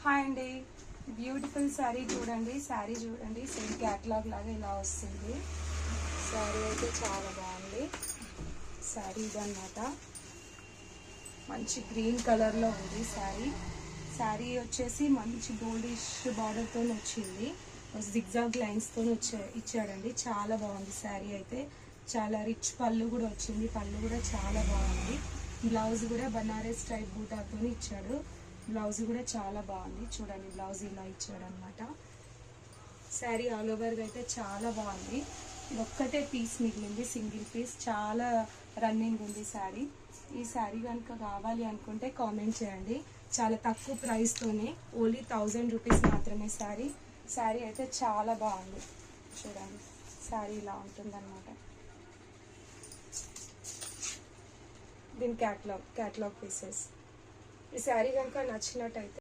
Hi అండి, beautiful sari చూడండి. శారీ చూడండి, సేమ్ క్యాటలాగ్ లాగా ఇలా వస్తుంది. శారీ అయితే చాలా బాగుంది. శారీ ఇదన్నమాట, మంచి గ్రీన్ కలర్లో ఉంది శారీ. శారీ వచ్చేసి మంచి గోల్డిష్ బార్డర్తో వచ్చింది, జిగ్జాగ్ లైన్స్తో ఇచ్చాడండి. చాలా బాగుంది శారీ అయితే. చాలా రిచ్ పళ్ళు కూడా వచ్చింది, పళ్ళు కూడా చాలా బాగుంది. బ్లౌజ్ కూడా బనారస్ టైప్ బూటాతో ఇచ్చాడు. బ్లౌజ్ కూడా చాలా బాగుంది చూడండి, బ్లౌజ్ ఇలా ఇచ్చాడు అనమాట. శారీ ఆల్ ఓవర్గా అయితే చాలా బాగుంది. ఒక్కటే పీస్ మిగిలింది, సింగిల్ పీస్. చాలా రన్నింగ్ ఉంది శారీ. ఈ శారీ కనుక కావాలి అనుకుంటే కామెంట్ చేయండి. చాలా తక్కువ ప్రైస్తోనే, ఓన్లీ 1000 రూపీస్ మాత్రమే శారీ. శారీ అయితే చాలా బాగుంది చూడండి. శారీ ఇలా ఉంటుందన్నమాట. దీని క్యాటలాగ్ పీసెస్. ఈ శారీ కనుక నచ్చినట్టయితే